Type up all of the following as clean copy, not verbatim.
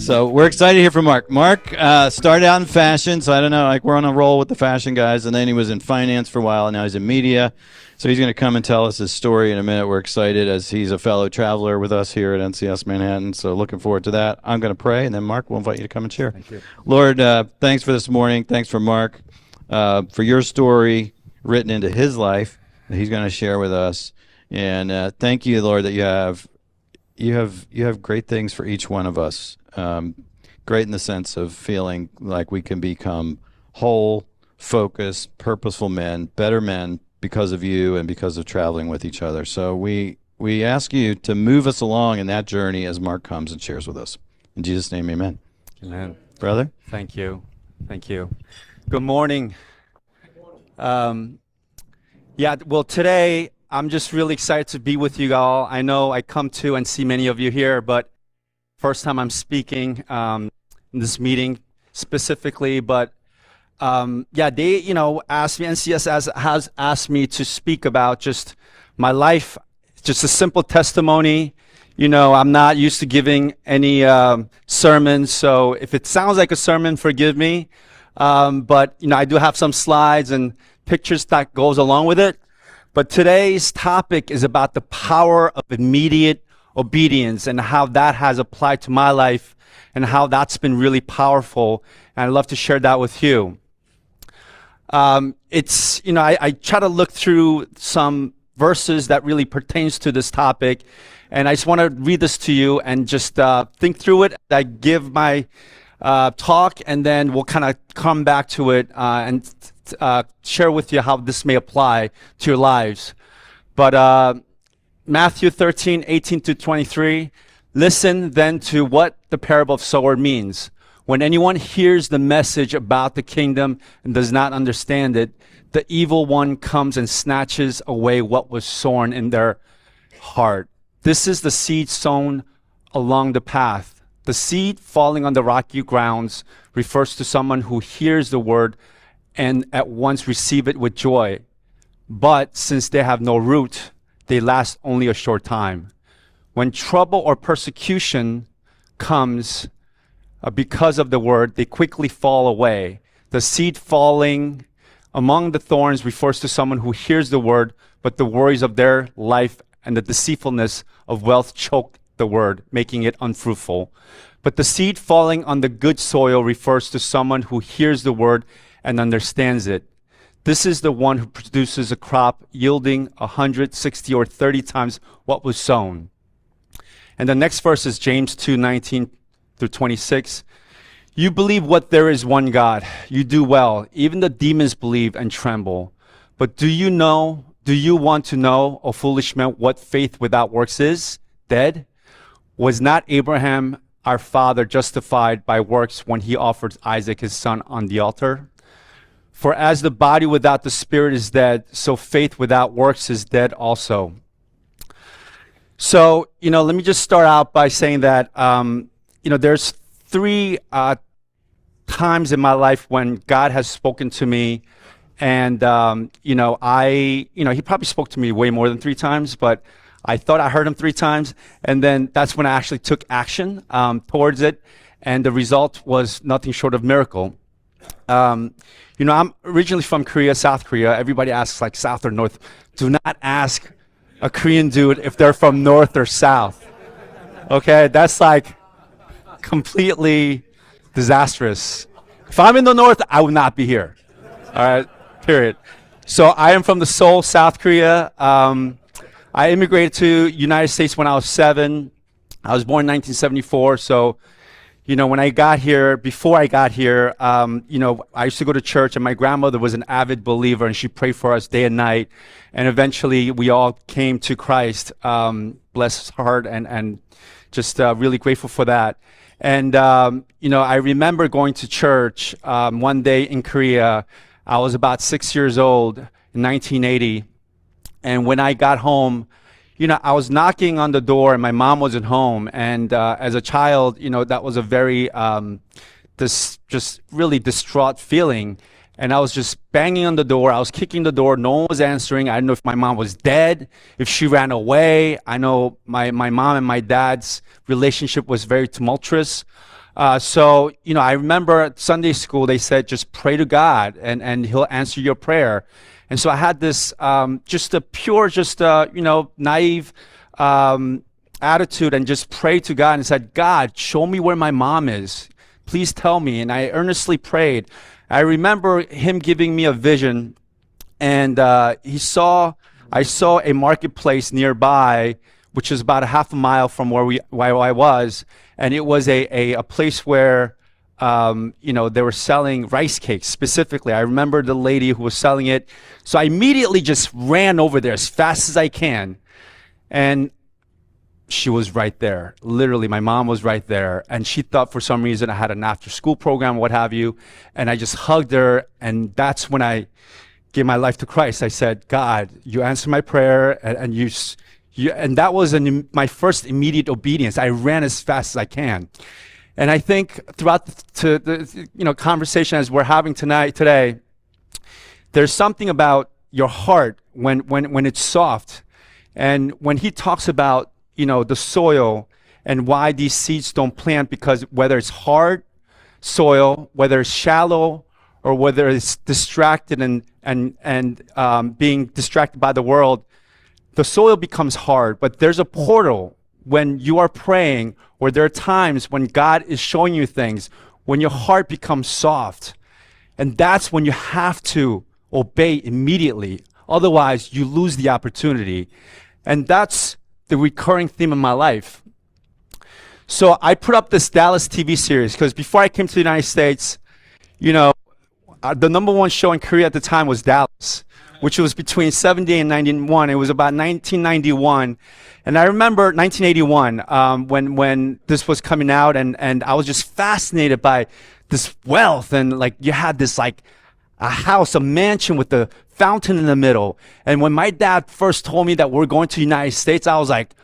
So we're excited to hear from Mark. Mark started out in fashion, so I don't know, like we're on a roll with the fashion guys, and then he was in finance for a while, and now he's in media. So he's going to come and tell us his story in a minute. We're excited as he's a fellow traveler with us here at NCS Manhattan, so looking forward to that. I'm going to pray, and then Mark, we'll invite you to come and share. Thank you. Lord, thanks for this morning. Thanks for Mark, for your story written into his life that he's going to share with us. And thank you, Lord, that you have great things for each one of us. Great in the sense of feeling like we can become whole, focused, purposeful men, better men because of you and because of traveling with each other. So we ask you to move us along in that journey as Mark comes and shares with us. In Jesus' name, amen. Amen. Brother? Thank you. Thank you. Good morning. Well, today I'm just really excited to be with you all. I know I come to and see many of you here, but first time I'm speaking in this meeting specifically, but they, asked me, NCS has asked me to speak about just my life, just a simple testimony. I'm not used to giving any sermons, so if it sounds like a sermon, forgive me. But I do have some slides and pictures that goes along with it. But today's topic is about the power of immediate obedience and how that has applied to my life and how that's been really powerful. And I'd love to share that with you. I try to look through some verses that really pertains to this topic. And I just want to read this to you and just think through it. I give my talk, and then we'll kind of come back to it and share with you how this may apply to your lives. But Matthew 13:18-23, listen then to what the parable of sower means. When anyone hears the message about the kingdom and does not understand it, the evil one comes and snatches away what was sown in their heart. This is the seed sown along the path. The seed falling on the rocky grounds refers to someone who hears the word and at once receive it with joy. But since they have no root, they last only a short time. When trouble or persecution comes because of the word, they quickly fall away. The seed falling among the thorns refers to someone who hears the word, but the worries of their life and the deceitfulness of wealth choke the word, making it unfruitful. But the seed falling on the good soil refers to someone who hears the word and understands it. This is the one who produces a crop yielding 160 or 30 times what was sown. And the next verse is James 2:19-26. You believe what there is one God. You do well. Even the demons believe and tremble. But do you want to know, O foolish man, what faith without works is? Dead? Was not Abraham, our father, justified by works when he offered Isaac his son on the altar? For as the body without the spirit is dead, so faith without works is dead also. So, let me just start out by saying that, there's three times in my life when God has spoken to me. And, he probably spoke to me way more than 3 times, but I thought I heard him 3 times. And then that's when I actually took action towards it. And the result was nothing short of miracle. I'm originally from Korea, South Korea. Everybody asks like South or North. Do not ask a Korean dude if they're from North or South. Okay, that's like completely disastrous. If I'm in the North, I would not be here. All right, period. So I am from the Seoul, South Korea. I immigrated to United States when I was 7. I was born in 1974, so when I got here, before I got here, I used to go to church, and my grandmother was an avid believer, and she prayed for us day and night. And eventually, we all came to Christ. Bless her heart, and just really grateful for that. And, I remember going to church one day in Korea. I was about 6 years old in 1980. And when I got home, I was knocking on the door and my mom wasn't home. And as a child, that was a very, just really distraught feeling. And I was just banging on the door. I was kicking the door. No one was answering. I didn't know if my mom was dead, if she ran away. I know my mom and my dad's relationship was very tumultuous. So, I remember at Sunday school, they said, just pray to God and he'll answer your prayer. And so I had this, just a pure, naive, attitude, and just prayed to God and said, God, show me where my mom is. Please tell me. And I earnestly prayed. I remember him giving me a vision, and I saw a marketplace nearby, which is about a half a mile from where I was, and it was a place where they were selling rice cakes specifically. I remember the lady who was selling it, so I immediately just ran over there as fast as I can, and she was right there. Literally, my mom was right there, and she thought for some reason I had an after-school program, what have you, and I just hugged her, and that's when I gave my life to Christ. I said, God, you answered my prayer, and and that was my first immediate obedience. I ran as fast as I can. And I think throughout the conversation as we're having today, there's something about your heart when it's soft. And when he talks about, the soil and why these seeds don't plant, because whether it's hard soil, whether it's shallow, or whether it's distracted and being distracted by the world, the soil becomes hard. But there's a portal when you are praying, or there are times when God is showing you things, when your heart becomes soft. And that's when you have to obey immediately. Otherwise, you lose the opportunity. And that's the recurring theme in my life. So I put up this Dallas TV series because before I came to the United States, the #1 show in Korea at the time was Dallas, which was between 70 and 91. It was about 1991. And I remember 1981 when this was coming out, and I was just fascinated by this wealth. And like you had this like a house, a mansion with the fountain in the middle. And when my dad first told me that we're going to the United States, I was like,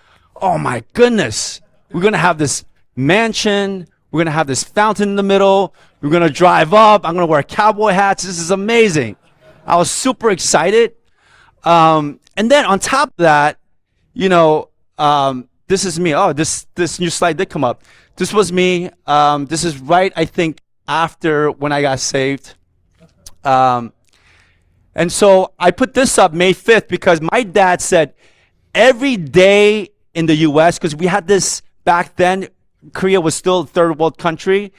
oh my goodness, we're going to have this mansion. We're going to have this fountain in the middle. We're going to drive up. I'm going to wear cowboy hats. This is amazing. I was super excited. And then on top of that, this is me. Oh, this new slide did come up. This was me. This is right, I think, after when I got saved. And so I put this up May 5th because my dad said every day in the U.S., because we had this back then, Korea was still a third world country.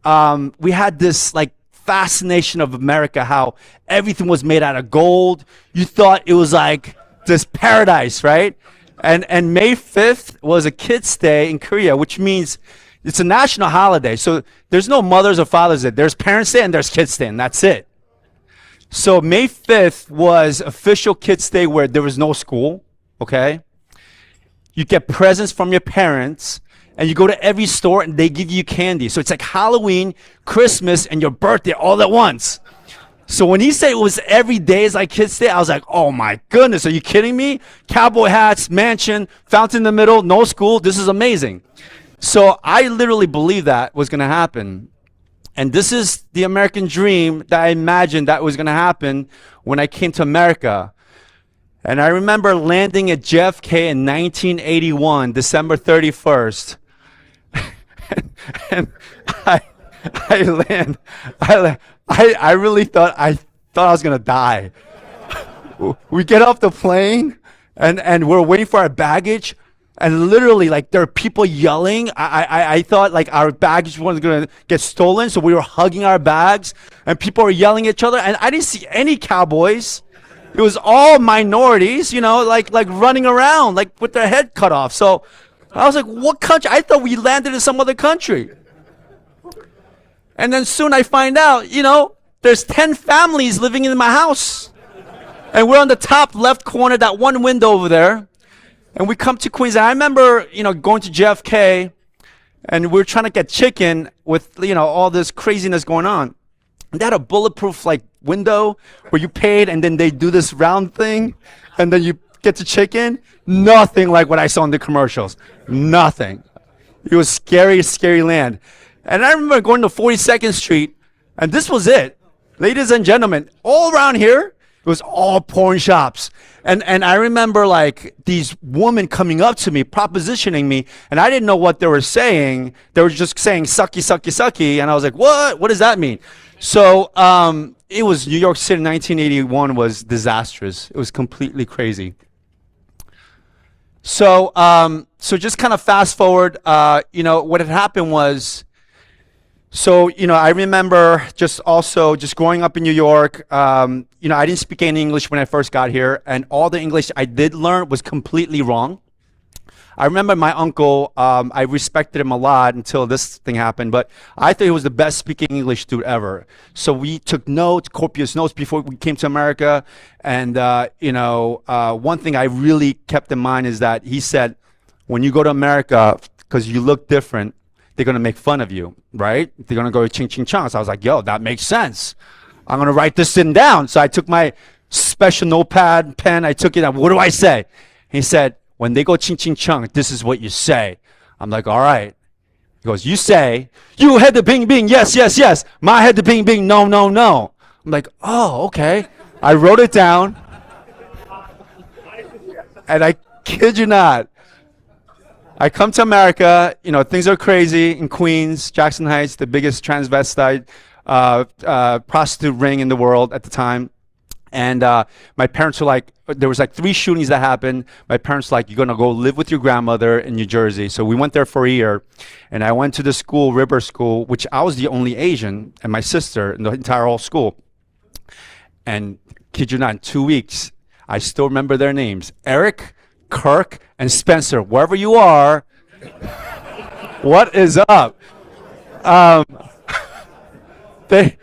We had this like fascination of America, how everything was made out of gold. You thought it was like this paradise, right? And May 5th was a kids' day in Korea, which means it's a national holiday. So there's no Mother's or Father's Day. There's Parents' Day and there's Kids' Day, and that's it. So May 5th was official Kids' Day where there was no school, okay? You get presents from your parents, and you go to every store and they give you candy. So it's like Halloween, Christmas, and your birthday all at once. So when he said it was every day is like Kids' Day, I was like, oh my goodness, are you kidding me? Cowboy hats, mansion, fountain in the middle, no school, this is amazing. So I literally believed that was gonna happen. And this is the American dream that I imagined that was gonna happen when I came to America. And I remember landing at JFK in 1981, December 31st. and I really thought I was gonna die. We get off the plane and we're waiting for our baggage, and literally like there are people yelling. I thought like our baggage was gonna get stolen, so we were hugging our bags and people were yelling at each other, and I didn't see any cowboys. It was all minorities, like running around like with their head cut off. So I was like, what country? I thought we landed in some other country. And then soon I find out, there's 10 families living in my house. And we're on the top left corner, that one window over there. And we come to Queens. And I remember, going to JFK, and we were trying to get chicken with, all this craziness going on. And they had a bulletproof, window where you paid, and then they do this round thing, and then you get the chicken. Nothing like what I saw in the commercials. Nothing. It was scary, scary land. And I remember going to 42nd Street, and this was it. Ladies and gentlemen, all around here, it was all porn shops. And I remember like these women coming up to me, propositioning me, and I didn't know what they were saying. They were just saying sucky, sucky, sucky. And I was like, what? What does that mean? So it was New York City, 1981 was disastrous. It was completely crazy. So so just kind of fast forward, what had happened was, so, I remember just growing up in New York, I didn't speak any English when I first got here, and all the English I did learn was completely wrong. I remember my uncle, I respected him a lot until this thing happened, but I thought he was the best speaking English dude ever. So we took notes, copious notes before we came to America. And, one thing I really kept in mind is that he said, when you go to America, because you look different, they're going to make fun of you, right? They're going to go ching, ching, chong. So I was like, yo, that makes sense. I'm going to write this thing down. So I took my special notepad, pen, I took it out. What do I say? He said, when they go ching, ching, chong, this is what you say. I'm like, all right. He goes, you say, you had the bing, bing, yes, yes, yes. My head the bing, bing, no, no, no. I'm like, oh, okay. I wrote it down. And I kid you not, I come to America, things are crazy in Queens, Jackson Heights, the biggest transvestite prostitute ring in the world at the time. And my parents were like, there was like 3 shootings that happened. My parents were like, you're going to go live with your grandmother in New Jersey. So we went there for a year. And I went to the school, River School, which I was the only Asian, and my sister in the entire whole school. And kid you not, in 2 weeks, I still remember their names. Eric, Kirk, and Spencer. Wherever you are, what is up? They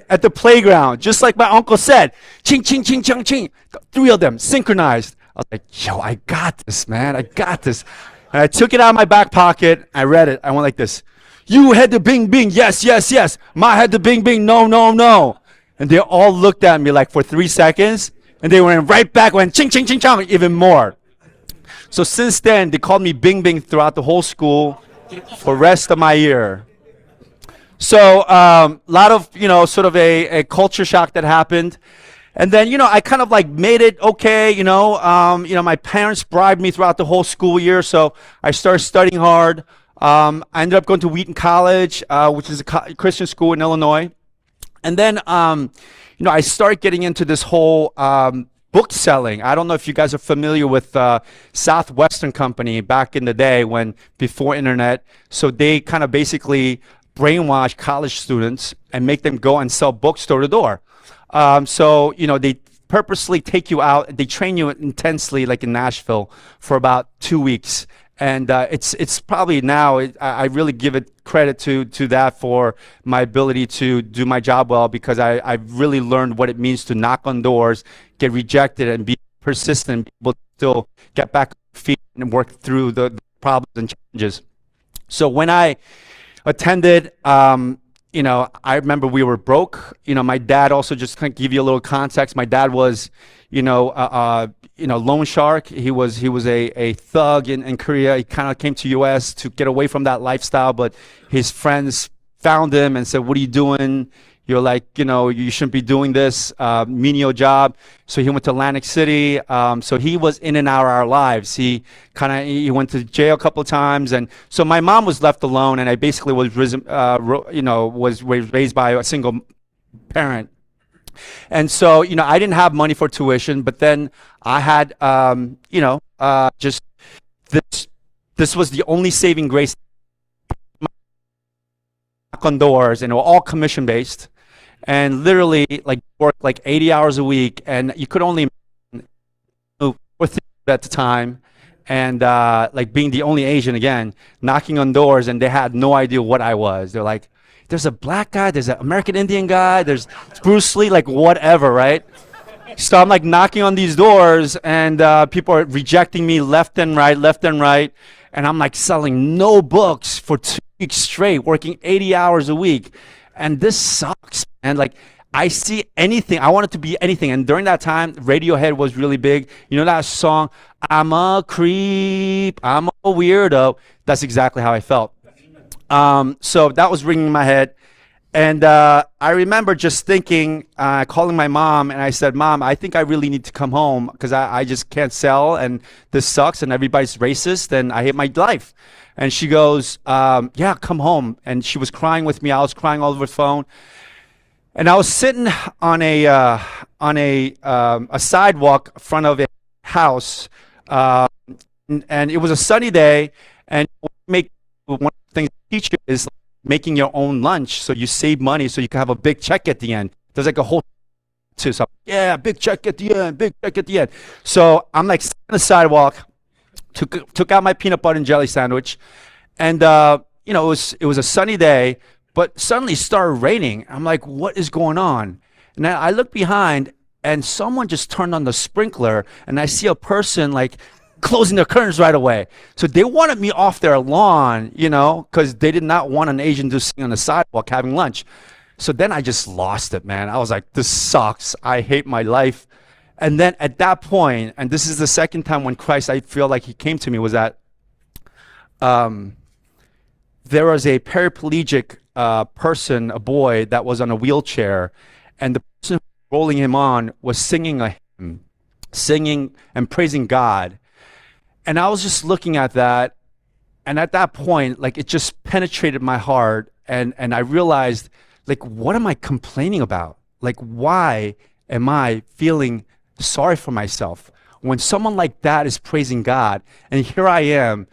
at the playground, just like my uncle said, ching, ching, ching, ching, ching. 3 of them synchronized. I was like, yo, I got this, man. I got this. And I took it out of my back pocket. I read it. I went like this. You had the bing, bing. Yes, yes, yes. My had the bing, bing. No, no, no. And they all looked at me like for 3 seconds. And they went right back, went ching, ching, ching, chong, even more. So since then, they called me Bing Bing throughout the whole school for the rest of my year. So a lot of, sort of a culture shock that happened. And then, I kind of like made it okay, my parents bribed me throughout the whole school year. So I started studying hard. I ended up going to Wheaton College, which is a Christian school in Illinois. And then, I started getting into this whole book selling. I don't know if you guys are familiar with Southwestern Company back in the day before internet. So they kind of basically brainwash college students and make them go and sell books door to door. So, they purposely take you out. They train you intensely, like in Nashville, for about 2 weeks. And it's probably now, I really give it credit to that for my ability to do my job well, because I've really learned what it means to knock on doors, get rejected, and be persistent, be able to still get back on feet and work through the problems and challenges. So when I attended, I remember we were broke. My dad, also just to give you a little context, my dad was, loan shark. He was a thug in Korea. He kind of came to U.S. to get away from that lifestyle, but his friends found him and said, "What are you doing? You're like, you shouldn't be doing this menial job." So he went to Atlantic City. So he was in and out of our lives. He went to jail a couple of times, and so my mom was left alone, and I basically was raised by a single parent. And so, I didn't have money for tuition, but then I had, just this was the only saving grace. Knock on doors, and they were all commission based, and literally like work like 80 hours a week, and you could only move at the time, and like being the only Asian again, knocking on doors, and they had no idea what I was. They're like, there's a black guy, there's an American Indian guy, there's Bruce Lee, like whatever, right? So I'm like knocking on these doors, and people are rejecting me left and right. And I'm like selling no books for 2 weeks straight, working 80 hours a week. And this sucks, man. Like, I see anything. I wanted to be anything. And during that time, Radiohead was really big. You know that song, I'm a creep, I'm a weirdo? That's exactly how I felt. So that was ringing in my head. And I remember just thinking, calling my mom, and I said, Mom, I think I really need to come home because I just can't sell, and this sucks, and everybody's racist, and I hate my life. And she goes, yeah, come home. And she was crying with me. I was crying all over the phone. And I was sitting on a sidewalk in front of a house, and it was a sunny day, and one of the things they teach you is making your own lunch, so you save money so you can have a big check at the end. There's like a whole to so yeah, big check at the end, big check at the end. So I'm like sitting on the sidewalk, took out my peanut butter and jelly sandwich, and you know, it was a sunny day, but suddenly it started raining. I'm like, what is going on? And then I look behind, and someone just turned on the sprinkler, and I see a person like closing their curtains right away. So they wanted me off their lawn, you know, because they did not want an Asian dude sitting on the sidewalk having lunch. So then I just lost it, man. I was like, this sucks. I hate my life. And then at that point, and this is the second time when Christ, I feel like he came to me, was that there was a paraplegic person, a boy that was on a wheelchair, and the person rolling him on was singing a hymn, singing and praising God. And I was just looking at that, and at that point, like, it just penetrated my heart, and I realized, like, what am I complaining about? Like, why am I feeling sorry for myself when someone like that is praising God, and here I am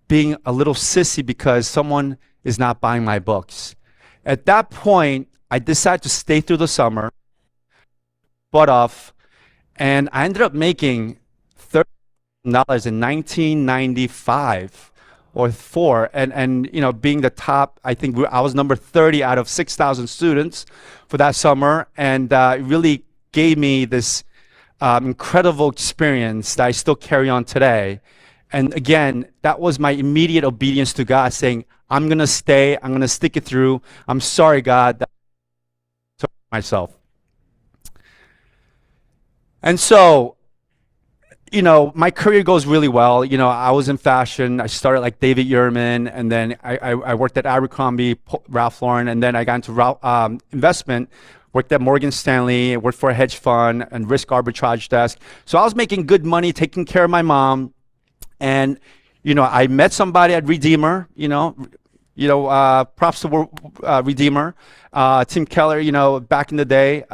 being a little sissy because someone is not buying my books? At that point, I decided to stay through the summer, butt off, and I ended up making $30 in 1995 or 4, and you know, being the top, I think I was number 30 out of 6,000 students for that summer, and it really gave me this incredible experience that I still carry on today. And again, that was my immediate obedience to God, saying, I'm gonna stay, I'm gonna stick it through. I'm sorry, God, that I took myself. And so, you know, my career goes really well. You know, I was in fashion. I started like David Yurman, and then I worked at Abercrombie, Ralph Lauren, and then I got into investment, worked at Morgan Stanley, worked for a hedge fund and risk arbitrage desk. So I was making good money, taking care of my mom. And, you know, I met somebody at Redeemer, props to Redeemer, Tim Keller, you know, back in the day.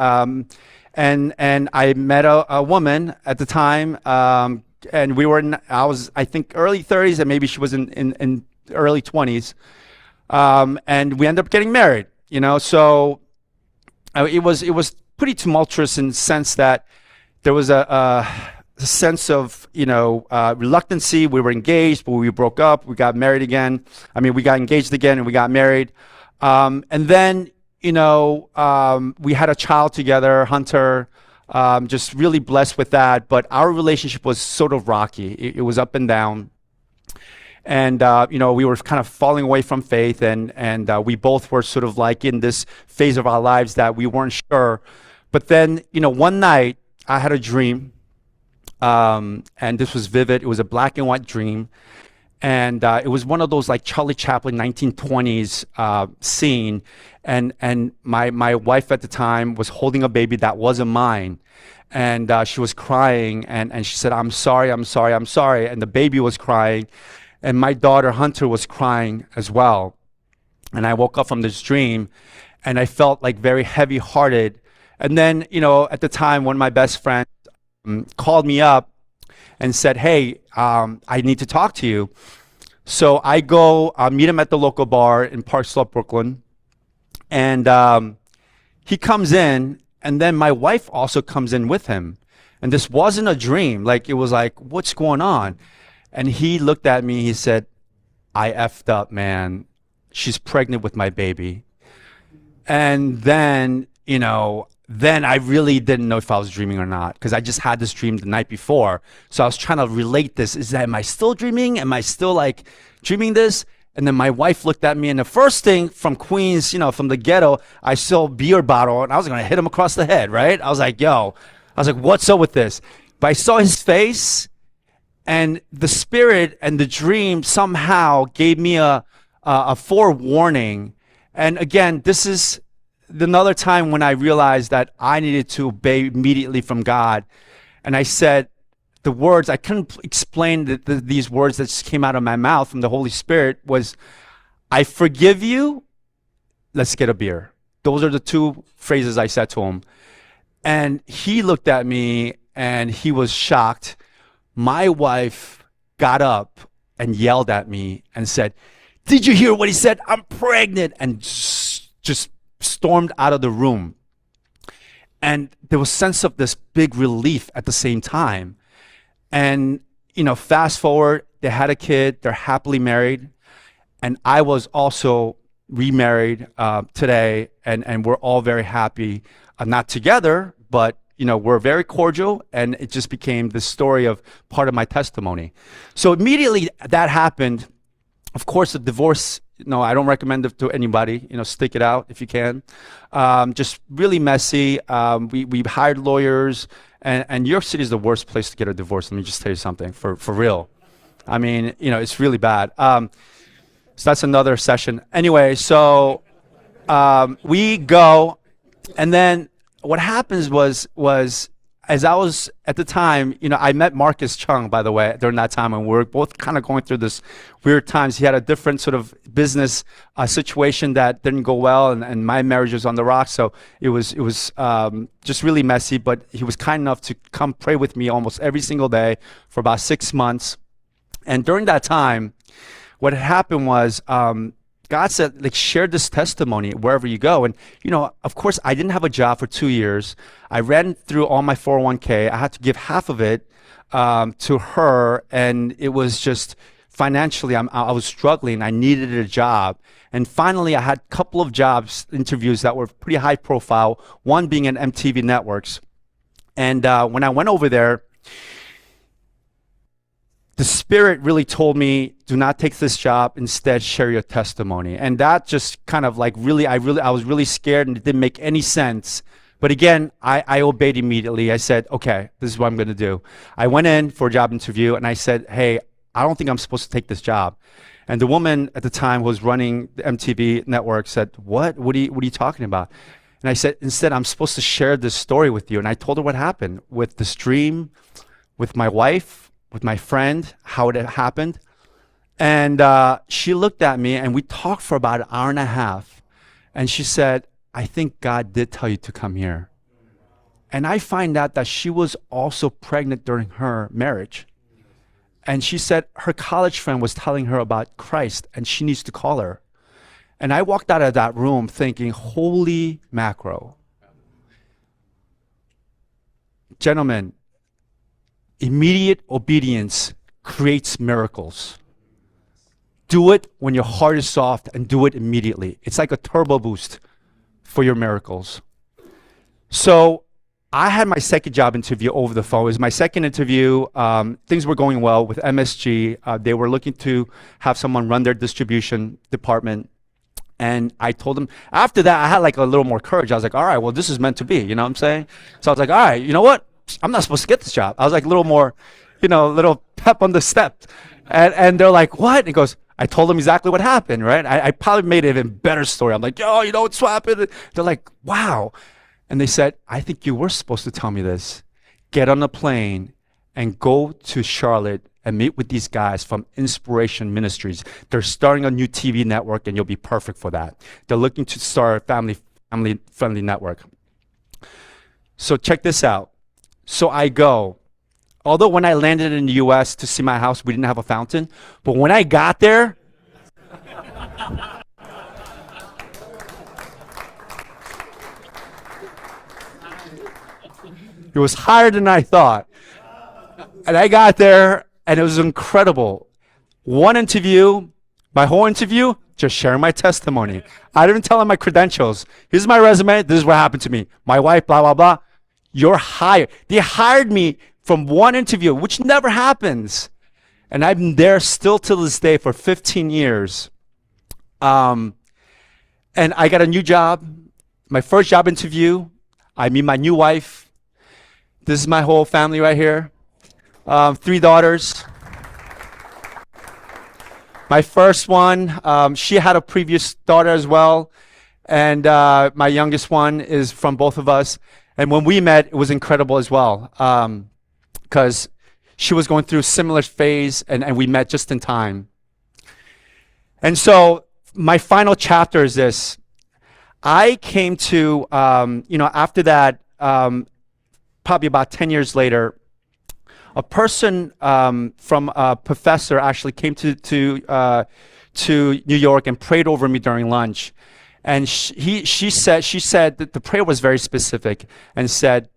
And I met a woman at the time, and we were I was, I think, early 30s, and maybe she was in early 20s. And we ended up getting married, you know. So it was pretty tumultuous in the sense that there was a sense of, you know, reluctancy. We were engaged, but we broke up. We got married again. I mean, we got engaged again, and we got married. And then, you know, we had a child together, Hunter, just really blessed with that. But our relationship was sort of rocky. It was up and down. And, you know, we were kind of falling away from faith, and we both were sort of like in this phase of our lives that we weren't sure. But then, you know, one night I had a dream, and this was vivid. It was a black and white dream. And it was one of those like Charlie Chaplin 1920s scene. And my wife at the time was holding a baby that wasn't mine. And she was crying, and she said, I'm sorry, I'm sorry, I'm sorry. And the baby was crying. And my daughter, Hunter, was crying as well. And I woke up from this dream, and I felt like very heavy-hearted. And then, you know, at the time, one of my best friends called me up and said, hey, I need to talk to you. So I go meet him at the local bar in Park Slope, Brooklyn. And he comes in, and then my wife also comes in with him. And this wasn't a dream. Like, it was like, what's going on? And he looked at me, he said, I effed up, man. She's pregnant with my baby. And then, you know, then I really didn't know if I was dreaming or not, because I just had this dream the night before. So I was trying to relate this. Am I still dreaming? Am I still like dreaming this? And then my wife looked at me, and the first thing from Queens, you know, from the ghetto, I saw a beer bottle, and I was going to hit him across the head, right? I was like, what's up with this? But I saw his face, and the spirit and the dream somehow gave me a forewarning. And again, this is another time when I realized that I needed to obey immediately from God, and I said the words, I couldn't explain these words that just came out of my mouth from the Holy Spirit was, I forgive you, let's get a beer. Those are the two phrases I said to him. And he looked at me and he was shocked. My wife got up and yelled at me and said, did you hear what he said? I'm pregnant. And just stormed out of the room. And there was a sense of this big relief at the same time. And, fast forward, they had a kid, they're happily married. And I was also remarried today, and we're all very happy. Not together, but we're very cordial, and it just became the story of part of my testimony. So immediately that happened. Of course, the divorce, I don't recommend it to anybody. Stick it out if you can. Just really messy. We hired lawyers, and New York City is the worst place to get a divorce. Let me just tell you something, for real. I mean, it's really bad. So that's another session. Anyway, so we go, and then what happens was as I was at the time, I met Marcus Chung, by the way, during that time, and we were both kind of going through this weird times. He had a different sort of business situation that didn't go well, and my marriage was on the rocks. So it was just really messy. But he was kind enough to come pray with me almost every single day for about 6 months. And during that time, what had happened was God said, share this testimony wherever you go. And, of course, I didn't have a job for 2 years. I ran through all my 401k. I had to give half of it to her. And it was just financially, I was struggling. I needed a job. And finally, I had a couple of interviews that were pretty high profile, one being at MTV Networks. And when I went over there, the Spirit really told me, do not take this job, instead share your testimony. And that just kind of I was really scared, and it didn't make any sense. But again, I obeyed immediately. I said, okay, this is what I'm gonna do. I went in for a job interview and I said, hey, I don't think I'm supposed to take this job. And the woman at the time who was running the MTV network said, what are you talking about? And I said, instead, I'm supposed to share this story with you. And I told her what happened with this dream, with my wife, with my friend, how it happened. And she looked at me, and we talked for about an hour and a half. And she said, I think God did tell you to come here. And I find out that she was also pregnant during her marriage. And she said her college friend was telling her about Christ, and she needs to call her. And I walked out of that room thinking, holy macro. Gentlemen, immediate obedience creates miracles. Do it when your heart is soft, and do it immediately. It's like a turbo boost for your miracles. So I had my second job interview over the phone. It was my second interview. Things were going well with MSG. They were looking to have someone run their distribution department. And I told them, after that, I had a little more courage. I was like, all right, well, this is meant to be, you know what I'm saying? So I was like, all right, you know what? I'm not supposed to get this job. I was a little more, little pep on the step. And they're like, what? And he goes, I told them exactly what happened, right? I probably made an even better story. I'm like, yo, what's happened? They're like, wow. And they said, I think you were supposed to tell me this. Get on a plane and go to Charlotte and meet with these guys from Inspiration Ministries. They're starting a new TV network, and you'll be perfect for that. They're looking to start a family-friendly network. So check this out. So I go. Although when I landed in the US to see my house, we didn't have a fountain. But when I got there, it was higher than I thought. And I got there, and it was incredible. One interview, my whole interview, just sharing my testimony. I didn't tell them my credentials. Here's my resume. This is what happened to me. My wife, blah, blah, blah. You're hired. They hired me from one interview, which never happens. And I've been there still to this day for 15 years. And I got a new job. My first job interview, I meet my new wife. This is my whole family right here. 3 daughters. My first one, she had a previous daughter as well. and my youngest one is from both of us. And when we met, it was incredible as well, because she was going through a similar phase, and we met just in time. And so my final chapter is this. I came to, after that, probably about 10 years later, a person from a professor actually came to New York and prayed over me during lunch. And she said that the prayer was very specific and said,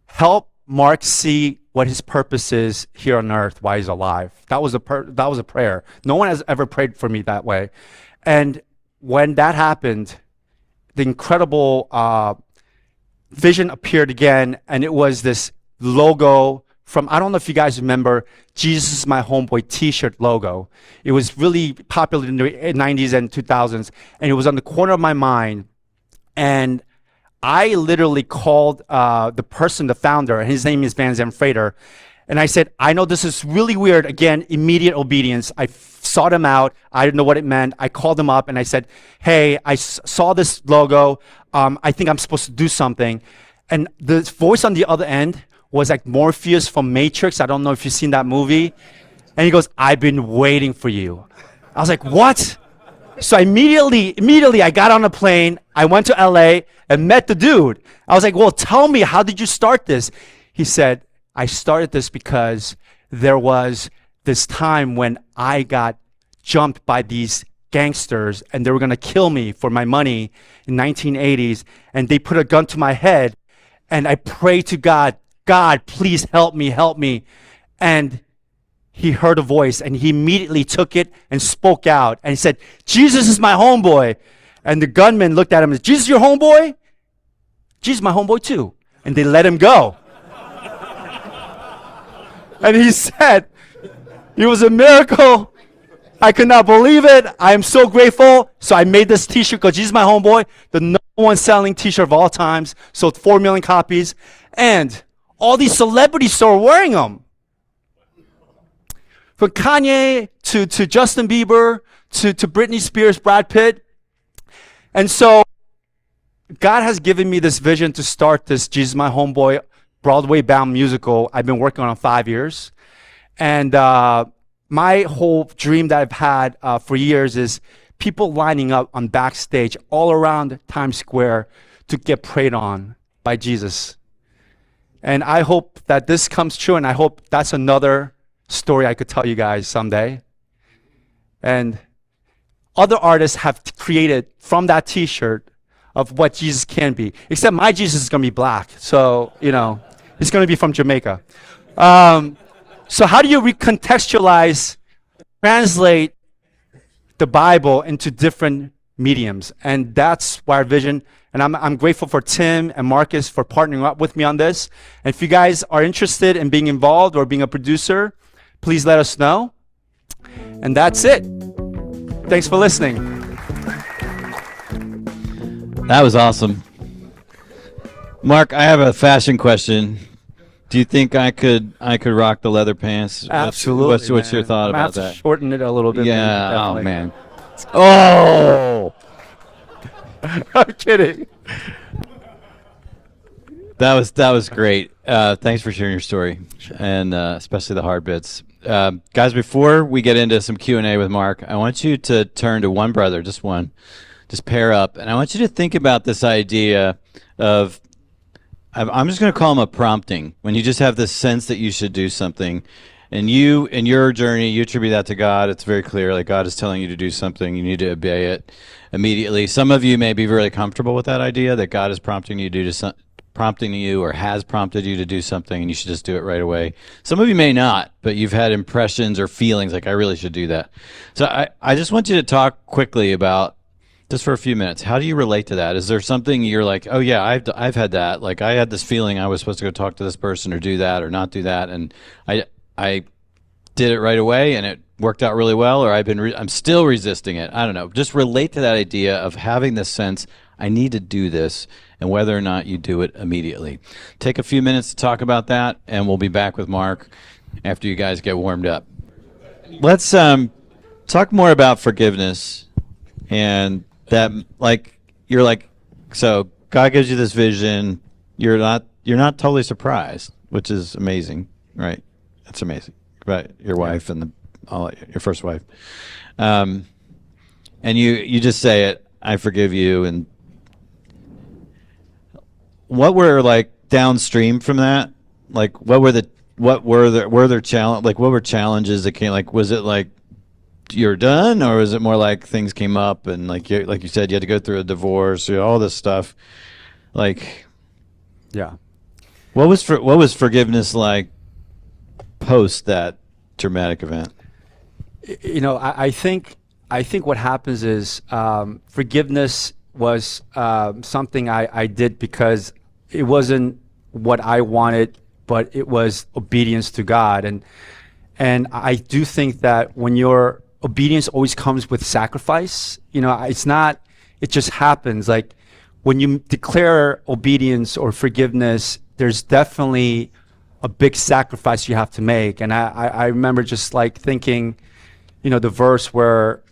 help Mark see what his purpose is here on earth while he's alive. That was a prayer. No one has ever prayed for me that way. And when that happened, the incredible vision appeared again, and it was this logo from, I don't know if you guys remember, Jesus Is My Homeboy t-shirt logo. It was really popular in the 90s and 2000s, and it was on the corner of my mind. And I literally called the person, the founder, and his name is Van Zanfrater, and I said, I know this is really weird. Again, immediate obedience. I sought him out. I didn't know what it meant. I called him up and I said, hey, I saw this logo. I think I'm supposed to do something. And the voice on the other end was like Morpheus from Matrix. I don't know if you've seen that movie. And he goes, I've been waiting for you. I was like, what? So immediately I got on a plane. I went to LA and met the dude. I was like, well, tell me, how did you start this? He said, I started this because there was this time when I got jumped by these gangsters and they were going to kill me for my money in 1980s, and they put a gun to my head, and I prayed to God, God, please help me. And he heard a voice and he immediately took it and spoke out and he said, Jesus is my homeboy. And the gunman looked at him and said, Jesus your homeboy? Jesus my homeboy too. And they let him go. And he said, it was a miracle. I could not believe it. I am so grateful. So I made this t-shirt called Jesus My Homeboy, the number one selling t-shirt of all times, sold 4 million copies. And all these celebrities started wearing them. From Kanye to Justin Bieber to Britney Spears, Brad Pitt. And so God has given me this vision to start this Jesus My Homeboy Broadway-bound musical. I've been working on it 5 years. And my whole dream that I've had for years is people lining up on backstage all around Times Square to get prayed on by Jesus. And I hope that this comes true, and I hope that's another story I could tell you guys someday. And other artists have created from that t-shirt of what Jesus can be, except my Jesus is going to be black. So, it's going to be from Jamaica. So how do you recontextualize, translate the Bible into different mediums? And that's our vision. And I'm grateful for Tim and Marcus for partnering up with me on this. And if you guys are interested in being involved or being a producer, please let us know. And that's it. Thanks for listening. That was awesome. Mark, I have a fashion question. Do you think I could rock the leather pants? Absolutely. What's your thought about that? Shorten it a little bit. Yeah. Oh man. Oh. I'm kidding. That was great. Thanks for sharing your story, and especially the hard bits. Guys, before we get into some Q&A with Mark, I want you to turn to one brother, just one, just pair up, and I want you to think about this idea of, I'm just going to call him a prompting, when you just have this sense that you should do something, and you, in your journey, you attribute that to God. It's very clear, like God is telling you to do something, you need to obey it immediately. Some of you may be really comfortable with that idea, that God is prompting you to do something, prompting you or has prompted you to do something and you should just do it right away. Some of you may not, but you've had impressions or feelings like I really should do that. So I just want you to talk quickly about, just for a few minutes, how do you relate to that? Is there something you're like, oh yeah, I've had that. Like I had this feeling I was supposed to go talk to this person or do that or not do that, and I did it right away and it worked out really well, or I'm still resisting it. I don't know. Just relate to that idea of having this sense, I need to do this, and whether or not you do it immediately. Take a few minutes to talk about that, and we'll be back with Mark after you guys get warmed up. Let's talk more about forgiveness and that like you're like, so God gives you this vision, you're not totally surprised, which is amazing, right? That's amazing. Right, your wife and your first wife, and you just say it, I forgive you. And what were like downstream from that? Like were there challenge, like what were challenges that came, like was it like you're done, or was it more like things came up and like you said you had to go through a divorce, all this stuff, like Yeah. what was forgiveness like post that traumatic event? You know, I think what happens is forgiveness was something I did because it wasn't what I wanted, but it was obedience to God. And I do think that when your obedience always comes with sacrifice, you know, it just happens. Like when you declare obedience or forgiveness, there's definitely a big sacrifice you have to make. And I remember just like thinking, you know, the verse where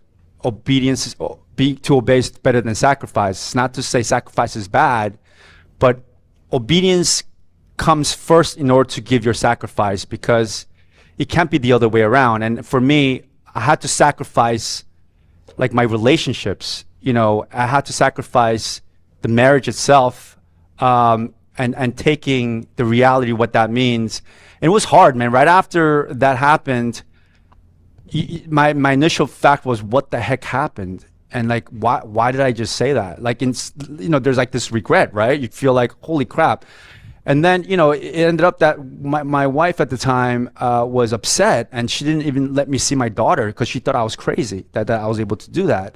obedience is to obey is better than sacrifice. It's not to say sacrifice is bad, but obedience comes first in order to give your sacrifice, because it can't be the other way around. And for me, I had to sacrifice like my relationships. You know, I had to sacrifice the marriage itself, and taking the reality of what that means. And it was hard, man. Right after that happened, my initial fact was, what the heck happened? And like, why did I just say that? Like, you know, there's like this regret, right? You feel like, holy crap. And then, you know, it ended up that my wife at the time was upset, and she didn't even let me see my daughter because she thought I was crazy that I was able to do that.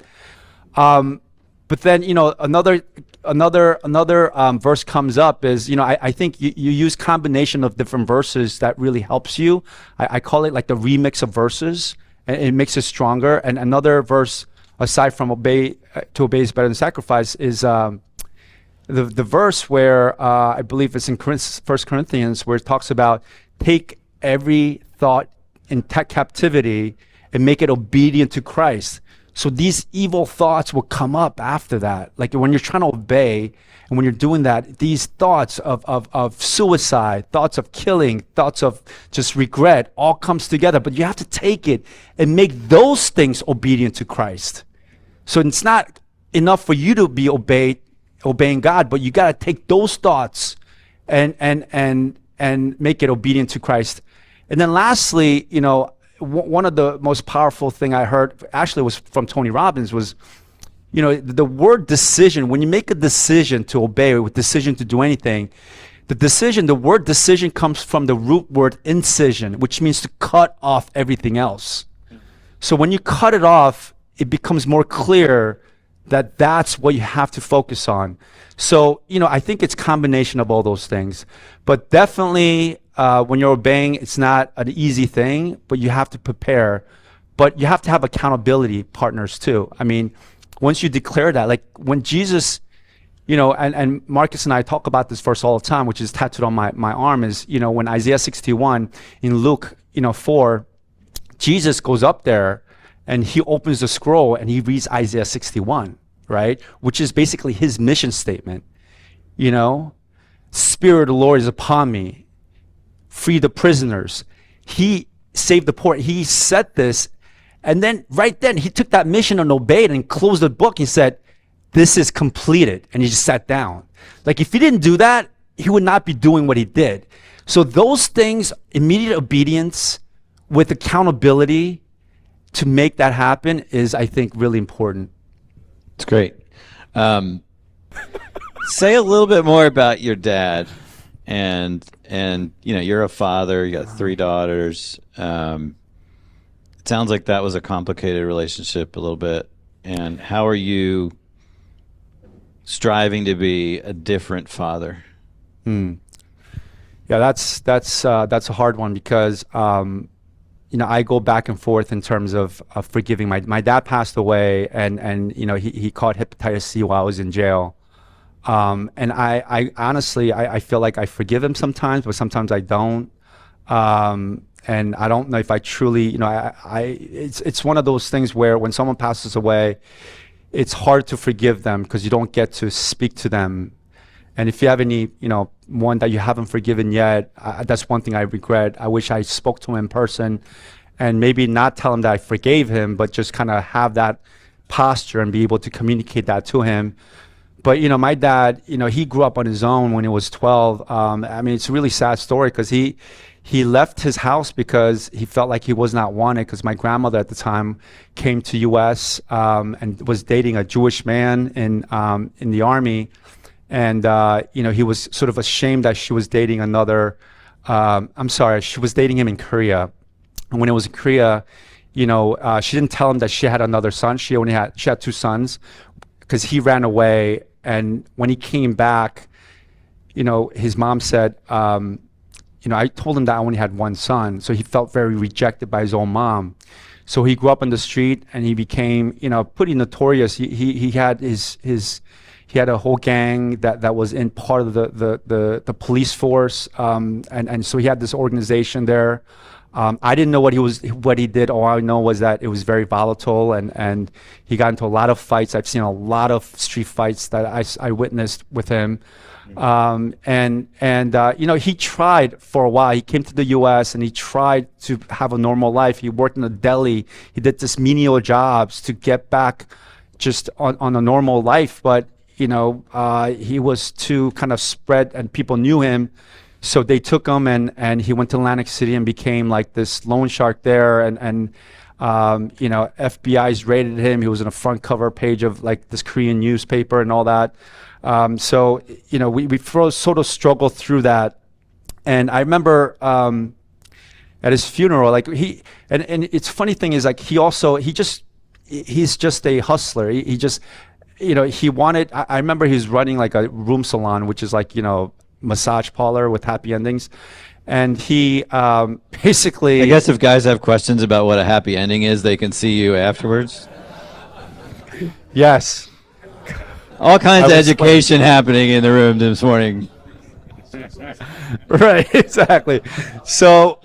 But then, you know, another verse comes up is, you know, I think you use combination of different verses that really helps you. I call it like the remix of verses, and it makes it stronger. And another verse, aside from to obey is better than sacrifice, is the verse where I believe it's in 1 Corinthians, where it talks about take every thought in captivity and make it obedient to Christ. So these evil thoughts will come up after that. Like when you're trying to obey, and when you're doing that, these thoughts of suicide, thoughts of killing, thoughts of just regret, all comes together. But you have to take it and make those things obedient to Christ. So it's not enough for you to be obeying God, but you got to take those thoughts and make it obedient to Christ. And then lastly, you know, one of the most powerful thing I heard actually was from Tony Robbins was, you know, the word decision. When you make a decision to obey, or a decision to do anything, the word decision comes from the root word incision, which means to cut off everything else. So when you cut it off, it becomes more clear that that's what you have to focus on. So, you know, I think it's a combination of all those things. But definitely, when you're obeying, it's not an easy thing, but you have to prepare. But you have to have accountability partners too. I mean, once you declare that, like when Jesus, you know, and Marcus and I talk about this verse all the time, which is tattooed on my arm, is, you know, when Isaiah 61 in Luke, you know, 4, Jesus goes up there and he opens the scroll and he reads Isaiah 61, right? Which is basically his mission statement. You know, Spirit of the Lord is upon me. Free the prisoners. He saved the poor. He said this. And then right then he took that mission and obeyed and closed the book. He said, this is completed. And he just sat down. Like if he didn't do that, he would not be doing what he did. So those things, immediate obedience with accountability to make that happen is, I think, really important. It's great. Say a little bit more about your dad, and you know, you're a father. You got 3 daughters. It sounds like that was a complicated relationship a little bit. And how are you striving to be a different father? Yeah, that's a hard one because you know, I go back and forth in terms of forgiving. My dad passed away, and you know, he caught hepatitis C while I was in jail. And I honestly, I feel like I forgive him sometimes, but sometimes I don't. And I don't know if I truly, you know, it's one of those things where when someone passes away, it's hard to forgive them because you don't get to speak to them. And if you have any, one that you haven't forgiven yet, that's one thing I regret. I wish I spoke to him in person and maybe not tell him that I forgave him, but just kind of have that posture and be able to communicate that to him. But, my dad, he grew up on his own when he was 12. It's a really sad story because he left his house because he felt like he was not wanted, because my grandmother at the time came to U.S. And was dating a Jewish man in the army. And, he was sort of ashamed that she was dating she was dating him in Korea. And when it was in Korea, she didn't tell him that she had another son. She had two sons because he ran away. And when he came back, his mom said, I told him that I only had one son. So he felt very rejected by his own mom. So he grew up on the street and he became, pretty notorious. He had he had a whole gang that was in part of the police force. And so he had this organization there. I didn't know what he did. All I know was that it was very volatile, and he got into a lot of fights. I've seen a lot of street fights that I witnessed with him. He tried for a while. He came to the U.S. and he tried to have a normal life. He worked in a deli. He did this menial jobs to get back just on a normal life. But, he was too kind of spread and people knew him. So they took him and he went to Atlantic City and became like this loan shark there. And FBI's raided him. He was in a front cover page of like this Korean newspaper and all that. We sort of struggled through that. And I remember at his funeral, like and it's funny thing is like he's just a hustler. He just, he wanted, I remember he was running like a room salon, which is like, massage parlor with happy endings. And he basically, I guess if guys have questions about what a happy ending is, they can see you afterwards. Yes. All kinds of education happening in the room this morning. Right, exactly. So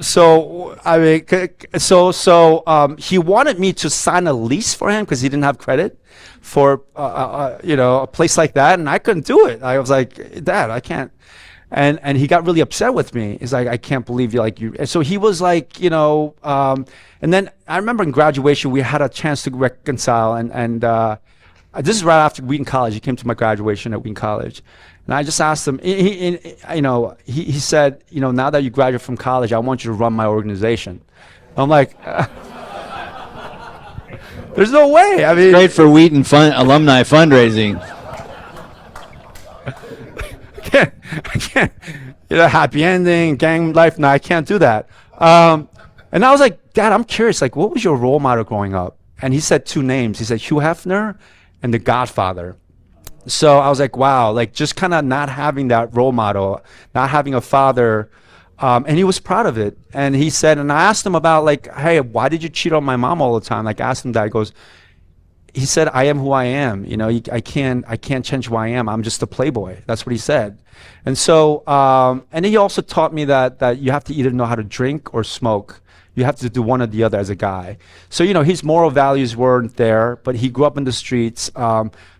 he wanted me to sign a lease for him because he didn't have credit for a place like that, and I couldn't do it. I was like, Dad, I can't. And he got really upset with me. He's like, I can't believe you. And so he was like, and then I remember in graduation we had a chance to reconcile, and this is right after Wheaton College. He came to my graduation at Wheaton College. And I just asked him, he said, now that you graduate from college, I want you to run my organization. I'm like, there's no way. I mean, great for Wheaton alumni fundraising. I can't, happy ending, gang life. No, I can't do that. And I was like, Dad, I'm curious, like, what was your role model growing up? And he said two names. He said Hugh Hefner and The Godfather. So I was like, wow, like just kind of not having that role model, not having a father. And he was proud of it. And he said, and I asked him about like, hey, why did you cheat on my mom all the time? Like, asked him that. He said, I am who I am. I can't change who I am. I'm just a playboy. That's what he said. And so, and he also taught me that you have to either know how to drink or smoke. You have to do one or the other as a guy. So, his moral values weren't there, but he grew up in the streets.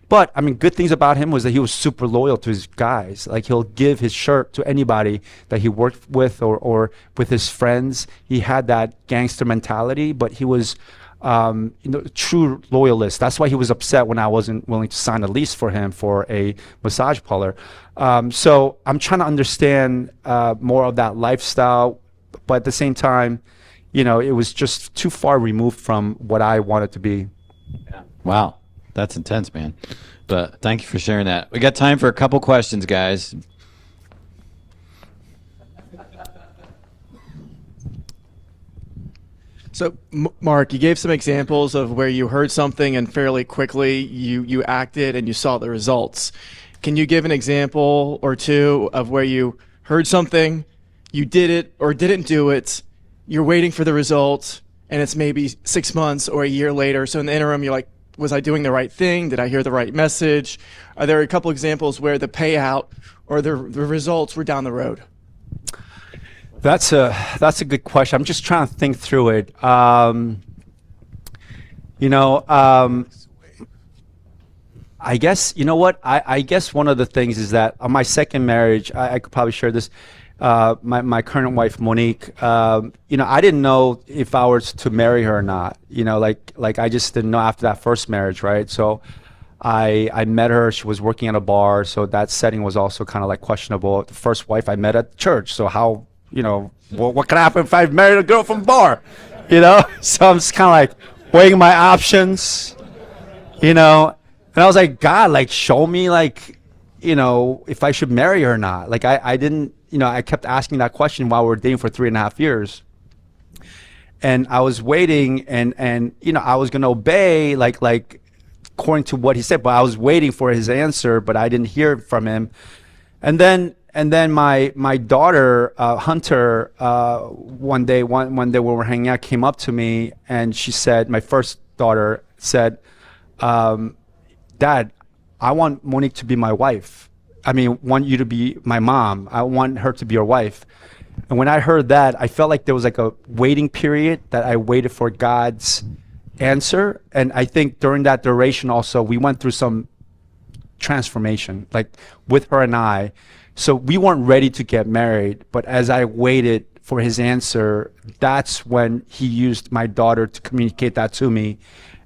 But I mean, good things about him was that he was super loyal to his guys. Like he'll give his shirt to anybody that he worked with or with his friends. He had that gangster mentality, but he was true loyalist. That's why he was upset when I wasn't willing to sign a lease for him for a massage parlor. So I'm trying to understand more of that lifestyle, but at the same time, it was just too far removed from what I wanted to be. Yeah. Wow. That's intense, man. But thank you for sharing that. We got time for a couple questions, guys. So, Mark, you gave some examples of where you heard something and fairly quickly you acted and you saw the results. Can you give an example or two of where you heard something, you did it or didn't do it, you're waiting for the result, and it's maybe 6 months or a year later. So in the interim, you're like, was I doing the right thing? Did I hear the right message? Are there a couple examples where the payout or the results were down the road? That's a good question. I'm just trying to think through it. I guess, you know what? I guess one of the things is that on my second marriage, I could probably share this. My current wife, Monique, you know, I didn't know if I was to marry her or not. You know, like I just didn't know after that first marriage, right? So I met her. She was working at a bar, so that setting was also kind of like questionable. The first wife I met at church, so how, you know, what can happen if I married a girl from a bar? You know, so I'm just kind of like weighing my options, you know. And I was like, God, like, show me, like, you know, if I should marry her or not. Like, I didn't, you know, I kept asking that question while we were dating for 3.5 years. And I was waiting, and you know, I was going to obey, like, according to what he said, but I was waiting for his answer, but I didn't hear from him. And then my daughter, Hunter, one day when we were hanging out, came up to me, and she said, my first daughter said, Dad, I want Monique to be my wife. I mean, want you to be my mom. I want her to be your wife. And when I heard that, I felt like there was like a waiting period that I waited for God's answer. And I think during that duration also, we went through some transformation, like with her and I. So we weren't ready to get married, but as I waited for his answer, that's when he used my daughter to communicate that to me.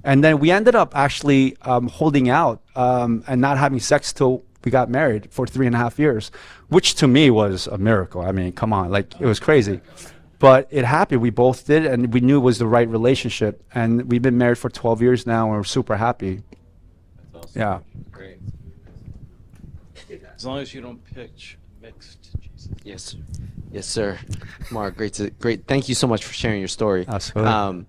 And then we ended up actually holding out and not having sex till we got married for 3.5 years, which to me was a miracle. I mean, come on, like, it was crazy. But it happened. We both did, and we knew it was the right relationship. And we've been married for 12 years now, and we're super happy. That's awesome. Yeah. Great. As long as you don't pitch mixed, Jesus. Yes, yes, sir. Mark, great. Thank you so much for sharing your story. Absolutely.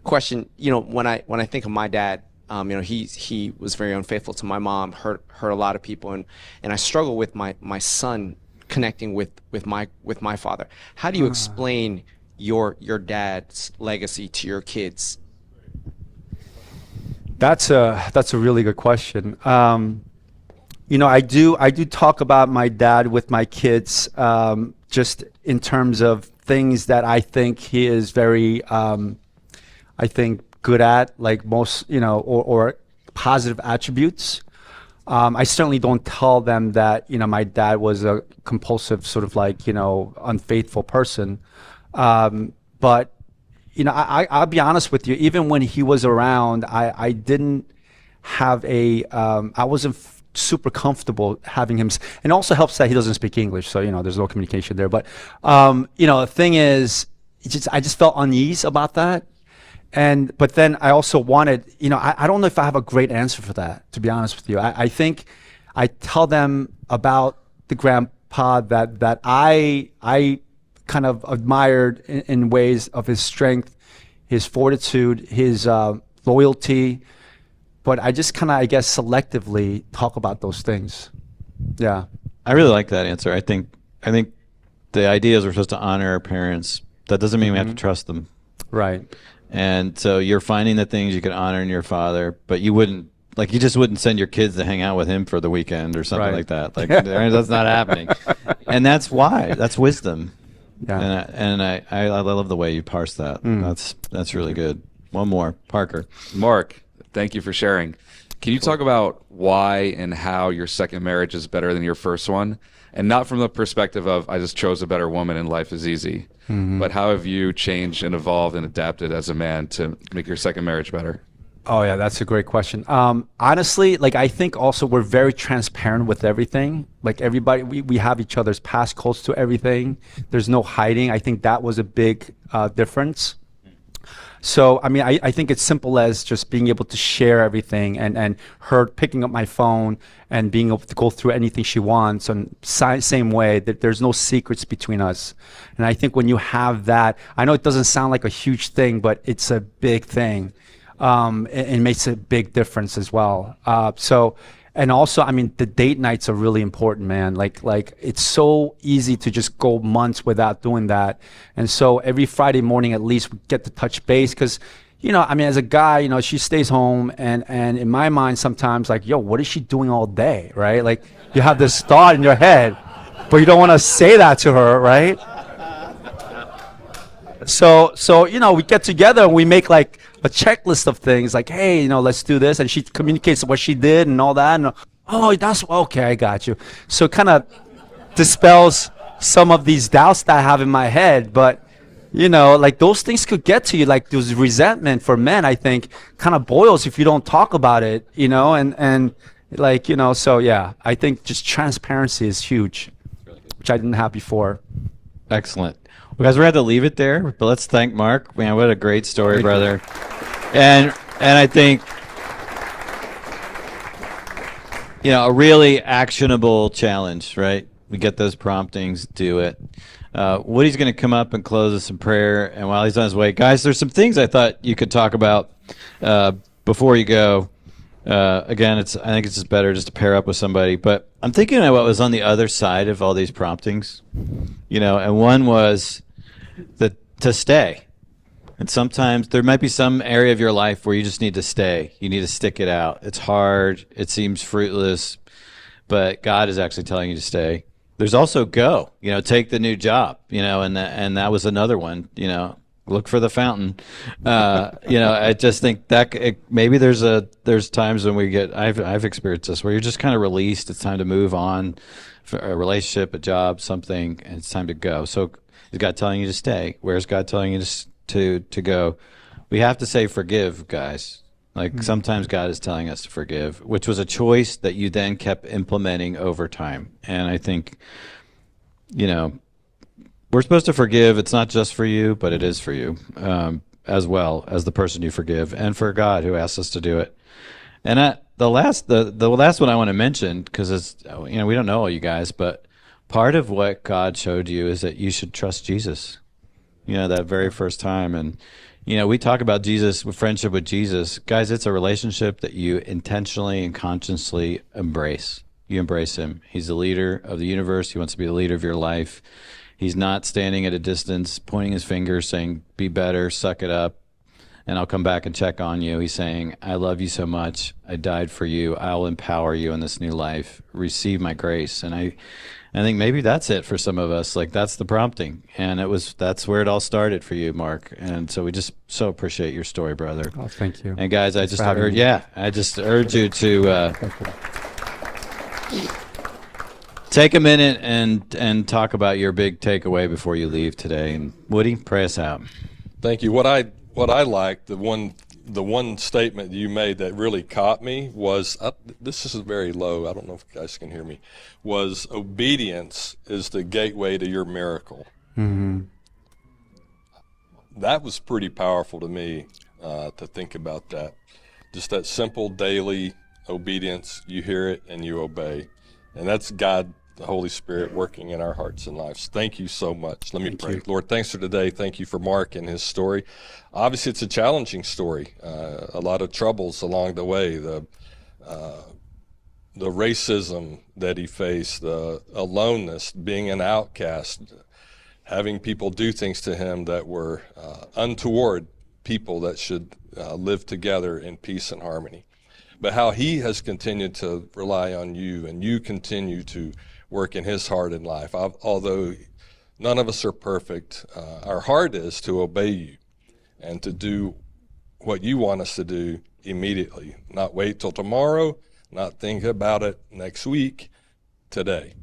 Question, you know, when I think of my dad, you know, he was very unfaithful to my mom, hurt a lot of people, and I struggle with my son connecting with my father. How do you explain your dad's legacy to your kids? That's a really good question. You know, I do talk about my dad with my kids, just in terms of things that I think he is very, I think, good at, like most, you know, or positive attributes. I certainly don't tell them that, you know, my dad was a compulsive, sort of like, you know, unfaithful person. But, you know, I'll be honest with you, even when he was around, I didn't have I wasn't super comfortable having him, and it also helps that he doesn't speak English, so, you know, there's no communication there. But, you know, the thing is, I just felt unease about that. But then I also wanted, you know, I don't know if I have a great answer for that, to be honest with you. I think I tell them about the grandpa that I kind of admired in ways of his strength, his fortitude, his loyalty. But I just kind of, I guess, selectively talk about those things. Yeah. I really like that answer. I think the idea is we're supposed to honor our parents. That doesn't mean we have to trust them. Right. And so you're finding the things you could honor in your father, but you wouldn't, like, you just wouldn't send your kids to hang out with him for the weekend or something Right. like that. Like, that's not happening. And that's why. That's wisdom. Yeah. And I love the way you parse that. That's really good. One more, Parker. Mark, thank you for sharing. Can you talk about why and how your second marriage is better than your first one? And not from the perspective of, I just chose a better woman and life is easy. But how have you changed and evolved and adapted as a man to make your second marriage better? Oh, yeah, that's a great question. Honestly, like, I think also we're very transparent with everything. Like, everybody, we have each other's past close to everything. There's no hiding. I think that was a big difference. So, I mean, I think it's simple as just being able to share everything, and her picking up my phone and being able to go through anything she wants, and same way that there's no secrets between us. And I think when you have that, I know it doesn't sound like a huge thing, but it's a big thing. It makes a big difference as well. And also, I mean, the date nights are really important, man. Like it's so easy to just go months without doing that. And so every Friday morning, at least, we get to touch base, because, you know, I mean, as a guy, you know, she stays home, and in my mind, sometimes, like, yo, what is she doing all day, right? Like, you have this thought in your head, but you don't want to say that to her, right? So we get together and we make like a checklist of things, like, hey, let's do this, and she communicates what she did and all that, and oh, that's okay, I got you. So it kind of dispels some of these doubts that I have in my head, but like those things could get to you, like those resentment for men, I think, kind of boils if you don't talk about it, and like, so yeah, I think just transparency is huge, which I didn't have before. Excellent. Well, guys, we're going to have to leave it there, but let's thank Mark. Man, what a great story, brother. And I think, a really actionable challenge, right? We get those promptings, do it. Woody's going to come up and close us in prayer. And while he's on his way, guys, there's some things I thought you could talk about before you go. Again, I think it's just better just to pair up with somebody. But I'm thinking of what was on the other side of all these promptings, and one was to stay. And sometimes there might be some area of your life where you just need to stay. You need to stick it out. It's hard. It seems fruitless, but God is actually telling you to stay. There's also go, take the new job, and that was another one, look for the fountain. I just think that maybe there's times when I've experienced this where you're just kind of released. It's time to move on, for a relationship, a job, something, and it's time to go. So is God telling you to stay? Where's God telling you to go? We have to say forgive, guys. Like sometimes God is telling us to forgive, which was a choice that you then kept implementing over time. And I think, we're supposed to forgive. It's not just for you, but it is for you, as well as the person you forgive, and for God who asks us to do it. And the last one I want to mention, because it's we don't know all you guys, but part of what God showed you is that you should trust Jesus. That very first time, and we talk about Jesus, friendship with Jesus, guys. It's a relationship that you intentionally and consciously embrace. You embrace him. He's the leader of the universe. He wants to be the leader of your life. He's not standing at a distance, pointing his finger, saying, be better, suck it up, and I'll come back and check on you. He's saying, I love you so much. I died for you. I will empower you in this new life. Receive my grace. And I think maybe that's it for some of us. Like, that's the prompting. And that's where it all started for you, Mark. And so we just so appreciate your story, brother. Oh, thank you. And guys, I just urge you to take a minute and talk about your big takeaway before you leave today. And Woody, pray us out. Thank you. What I liked, the one statement you made that really caught me was, this is very low, I don't know if you guys can hear me, was obedience is the gateway to your miracle. Mm-hmm. That was pretty powerful to me, to think about that. Just that simple daily obedience, you hear it and you obey. And that's God, the Holy Spirit, working in our hearts and lives. Thank you so much. Let me pray. Lord, thanks for today. Thank you for Mark and his story. Obviously, it's a challenging story. A lot of troubles along the way. The racism that he faced, the aloneness, being an outcast, having people do things to him that were untoward, people that should live together in peace and harmony. But how he has continued to rely on you, and you continue to work in his heart and life. Although none of us are perfect, our heart is to obey you and to do what you want us to do immediately, not wait till tomorrow, not think about it next week, today.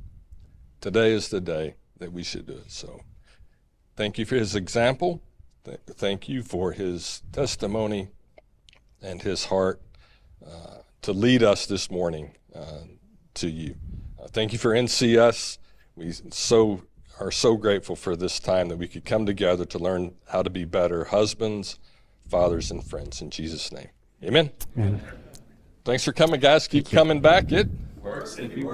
Today is the day that we should do it. So thank you for his example. Thank you for his testimony and his heart to lead us this morning to you. Thank you for NCS. We are so grateful for this time that we could come together to learn how to be better husbands, fathers, and friends. In Jesus' name, amen. Amen. Thanks for coming, guys. Keep coming back. It works if you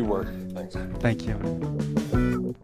work. Thanks. Thank you.